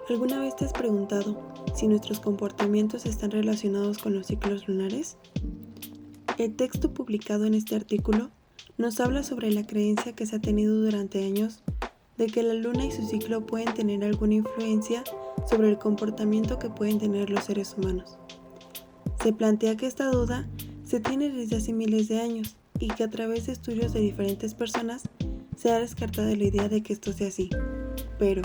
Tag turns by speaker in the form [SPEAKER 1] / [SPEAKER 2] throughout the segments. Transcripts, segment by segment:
[SPEAKER 1] ¿Alguna vez te has preguntado si nuestros comportamientos están relacionados con los ciclos lunares? El texto publicado en este artículo nos habla sobre la creencia que se ha tenido durante años de que la luna y su ciclo pueden tener alguna influencia sobre el comportamiento que pueden tener los seres humanos. Se plantea que esta duda se tiene desde hace miles de años y que a través de estudios de diferentes personas se ha descartado la idea de que esto sea así. Pero,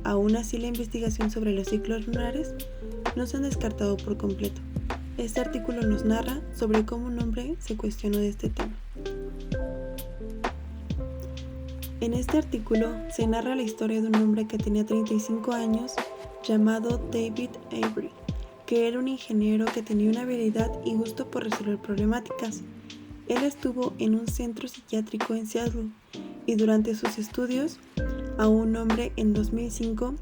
[SPEAKER 1] aún así, la investigación sobre los ciclos lunares no se han descartado por completo. Este artículo nos narra sobre cómo un hombre se cuestionó de este tema. En este artículo se narra la historia de un hombre que tenía 35 años llamado David Avery, que era un ingeniero que tenía una habilidad y gusto por resolver problemáticas. Él estuvo en un centro psiquiátrico en Seattle y durante sus estudios a un hombre en 2005,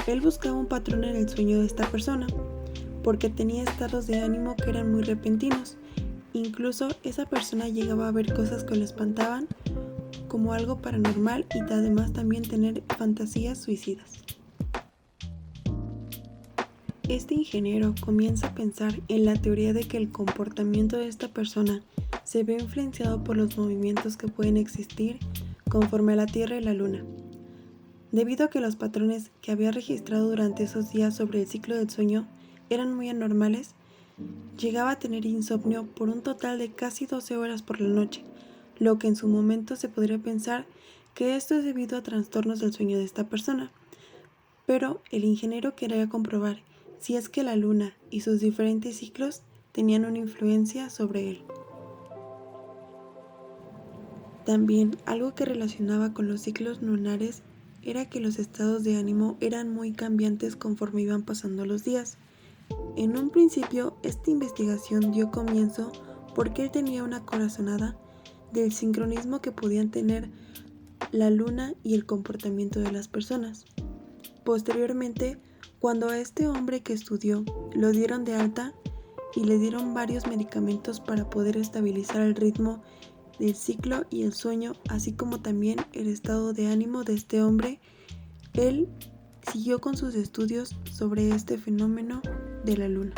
[SPEAKER 1] él buscaba un patrón en el sueño de esta persona, porque tenía estados de ánimo que eran muy repentinos. Incluso esa persona llegaba a ver cosas que lo espantaban como algo paranormal y además también tener fantasías suicidas. Este ingeniero comienza a pensar en la teoría de que el comportamiento de esta persona se ve influenciado por los movimientos que pueden existir conforme a la Tierra y la Luna. Debido a que los patrones que había registrado durante esos días sobre el ciclo del sueño eran muy anormales, llegaba a tener insomnio por un total de casi 12 horas por la noche, lo que en su momento se podría pensar que esto es debido a trastornos del sueño de esta persona. Pero el ingeniero quería comprobar si es que la luna y sus diferentes ciclos tenían una influencia sobre él. También algo que relacionaba con los ciclos lunares era que los estados de ánimo eran muy cambiantes conforme iban pasando los días. En un principio, esta investigación dio comienzo porque él tenía una corazonada del sincronismo que podían tener la luna y el comportamiento de las personas. Posteriormente, cuando a este hombre que estudió lo dieron de alta y le dieron varios medicamentos para poder estabilizar el ritmo del ciclo y el sueño, así como también el estado de ánimo de este hombre, él siguió con sus estudios sobre este fenómeno de la luna.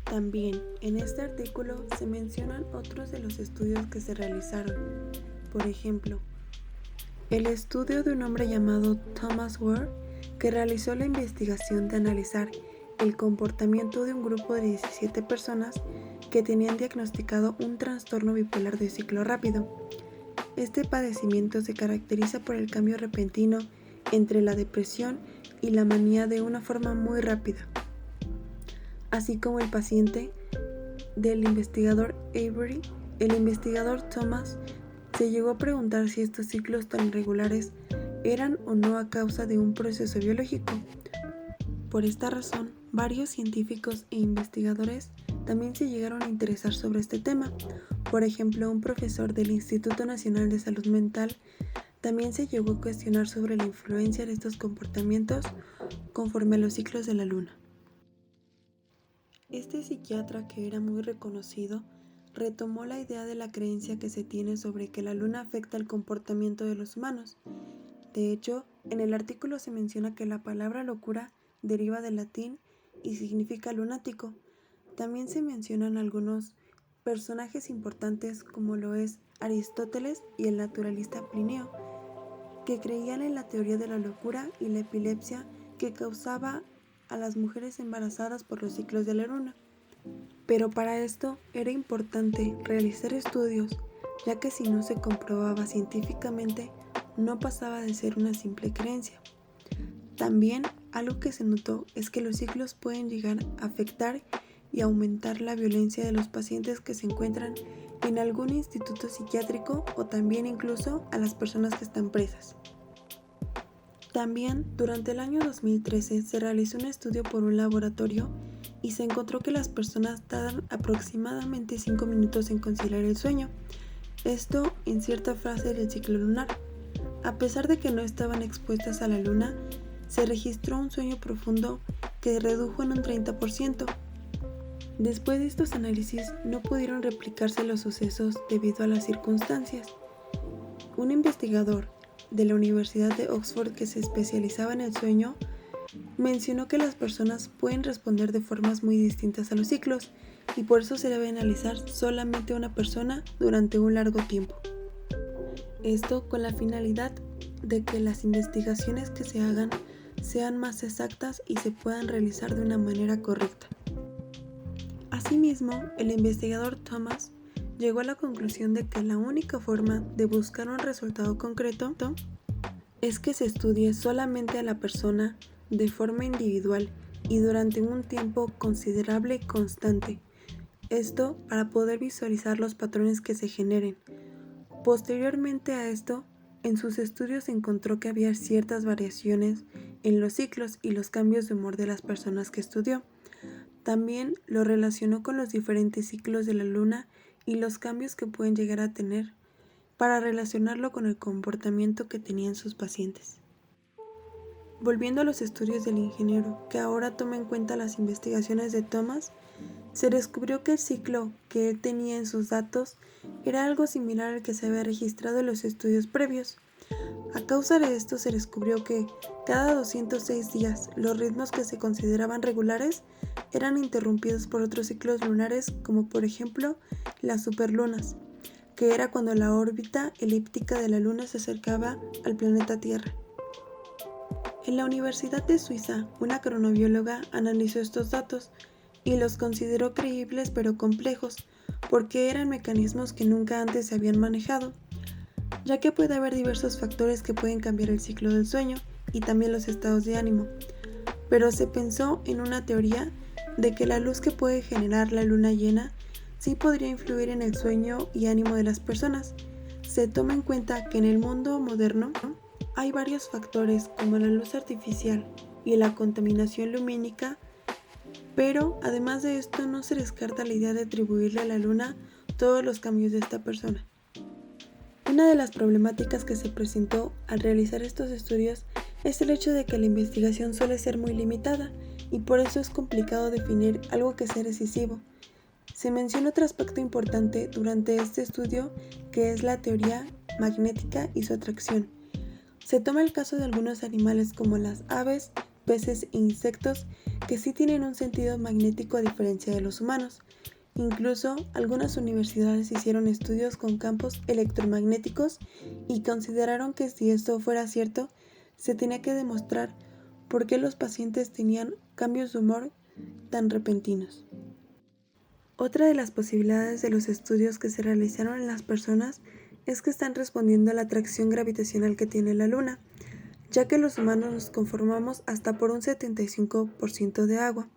[SPEAKER 1] También en este artículo se mencionan otros de los estudios que se realizaron. Por ejemplo, el estudio de un hombre llamado Thomas Ware, que realizó la investigación de analizar el comportamiento de un grupo de 17 personas que tenían diagnosticado un trastorno bipolar de ciclo rápido. Este padecimiento se caracteriza por el cambio repentino entre la depresión y la manía de una forma muy rápida. Así como el paciente del investigador Avery, el investigador Thomas se llegó a preguntar si estos ciclos tan irregulares eran o no a causa de un proceso biológico. Por esta razón, varios científicos e investigadores también se llegaron a interesar sobre este tema. Por ejemplo, un profesor del Instituto Nacional de Salud Mental también se llegó a cuestionar sobre la influencia de estos comportamientos conforme a los ciclos de la luna. Este psiquiatra, que era muy reconocido, retomó la idea de la creencia que se tiene sobre que la luna afecta el comportamiento de los humanos. De hecho, en el artículo se menciona que la palabra locura deriva del latín y significa lunático. También se mencionan algunos personajes importantes como lo es Aristóteles y el naturalista Plinio, que creían en la teoría de la locura y la epilepsia que causaba a las mujeres embarazadas por los ciclos de la luna. Pero para esto era importante realizar estudios, ya que si no se comprobaba científicamente, no pasaba de ser una simple creencia. También algo que se notó es que los ciclos pueden llegar a afectar y aumentar la violencia de los pacientes que se encuentran en algún instituto psiquiátrico o también incluso a las personas que están presas. También, durante el año 2013 se realizó un estudio por un laboratorio y se encontró que las personas tardan aproximadamente 5 minutos en conciliar el sueño, esto en cierta fase del ciclo lunar. A pesar de que no estaban expuestas a la luna, se registró un sueño profundo que redujo en un 30%. Después de estos análisis no pudieron replicarse los sucesos debido a las circunstancias. Un investigador de la Universidad de Oxford que se especializaba en el sueño mencionó que las personas pueden responder de formas muy distintas a los ciclos y por eso se debe analizar solamente a una persona durante un largo tiempo. Esto con la finalidad de que las investigaciones que se hagan sean más exactas y se puedan realizar de una manera correcta. Asimismo, el investigador Thomas llegó a la conclusión de que la única forma de buscar un resultado concreto es que se estudie solamente a la persona de forma individual y durante un tiempo considerable y constante. Esto para poder visualizar los patrones que se generen. Posteriormente a esto, en sus estudios encontró que había ciertas variaciones en los ciclos y los cambios de humor de las personas que estudió. También lo relacionó con los diferentes ciclos de la luna y los cambios que pueden llegar a tener para relacionarlo con el comportamiento que tenían sus pacientes. Volviendo a los estudios del ingeniero, que ahora toma en cuenta las investigaciones de Thomas, se descubrió que el ciclo que él tenía en sus datos era algo similar al que se había registrado en los estudios previos. A causa de esto se descubrió que cada 206 días los ritmos que se consideraban regulares eran interrumpidos por otros ciclos lunares como por ejemplo las superlunas, que era cuando la órbita elíptica de la Luna se acercaba al planeta Tierra. En la Universidad de Suiza, una cronobióloga analizó estos datos y los consideró creíbles pero complejos, porque eran mecanismos que nunca antes se habían manejado, ya que puede haber diversos factores que pueden cambiar el ciclo del sueño y también los estados de ánimo. Pero se pensó en una teoría de que la luz que puede generar la luna llena sí podría influir en el sueño y ánimo de las personas. Se toma en cuenta que en el mundo moderno hay varios factores como la luz artificial y la contaminación lumínica, pero además de esto no se descarta la idea de atribuirle a la luna todos los cambios de esta persona. Una de las problemáticas que se presentó al realizar estos estudios es el hecho de que la investigación suele ser muy limitada y por eso es complicado definir algo que sea decisivo. Se menciona otro aspecto importante durante este estudio que es la teoría magnética y su atracción. Se toma el caso de algunos animales como las aves, peces e insectos que sí tienen un sentido magnético a diferencia de los humanos. Incluso algunas universidades hicieron estudios con campos electromagnéticos y consideraron que si esto fuera cierto, se tenía que demostrar por qué los pacientes tenían cambios de humor tan repentinos. Otra de las posibilidades de los estudios que se realizaron en las personas es que están respondiendo a la atracción gravitacional que tiene la Luna, ya que los humanos nos conformamos hasta por un 75% de agua.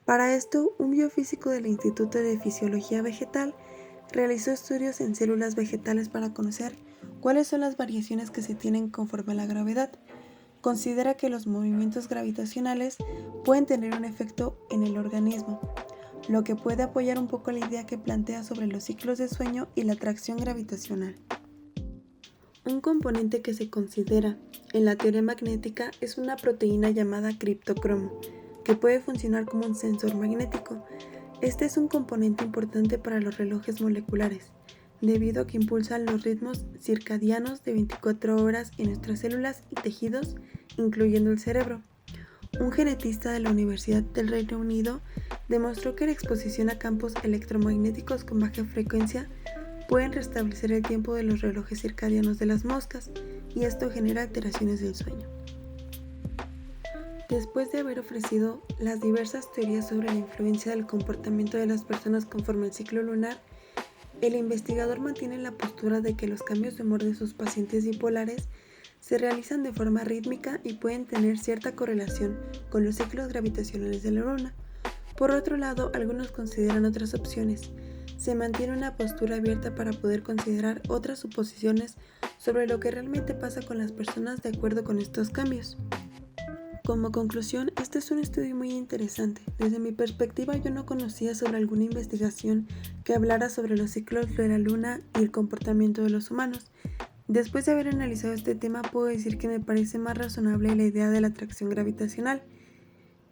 [SPEAKER 1] Para esto, un biofísico del Instituto de Fisiología Vegetal realizó estudios en células vegetales para conocer cuáles son las variaciones que se tienen conforme a la gravedad. Considera que los movimientos gravitacionales pueden tener un efecto en el organismo, lo que puede apoyar un poco la idea que plantea sobre los ciclos de sueño y la atracción gravitacional. Un componente que se considera en la teoría magnética es una proteína llamada criptocromo, que puede funcionar como un sensor magnético. Este es un componente importante para los relojes moleculares, debido a que impulsan los ritmos circadianos de 24 horas en nuestras células y tejidos, incluyendo el cerebro. Un genetista de la Universidad del Reino Unido demostró que la exposición a campos electromagnéticos con baja frecuencia pueden restablecer el tiempo de los relojes circadianos de las moscas, y esto genera alteraciones del sueño. Después de haber ofrecido las diversas teorías sobre la influencia del comportamiento de las personas conforme al ciclo lunar, el investigador mantiene la postura de que los cambios de humor de sus pacientes bipolares se realizan de forma rítmica y pueden tener cierta correlación con los ciclos gravitacionales de la Luna. Por otro lado, algunos consideran otras opciones. Se mantiene una postura abierta para poder considerar otras suposiciones sobre lo que realmente pasa con las personas de acuerdo con estos cambios. Como conclusión, este es un estudio muy interesante. Desde mi perspectiva, yo no conocía sobre alguna investigación que hablara sobre los ciclos de la Luna y el comportamiento de los humanos. Después de haber analizado este tema, puedo decir que me parece más razonable la idea de la atracción gravitacional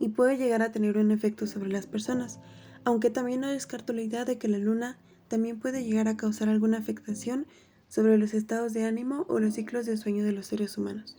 [SPEAKER 1] y puede llegar a tener un efecto sobre las personas, aunque también no descarto la idea de que la Luna también puede llegar a causar alguna afectación sobre los estados de ánimo o los ciclos de sueño de los seres humanos.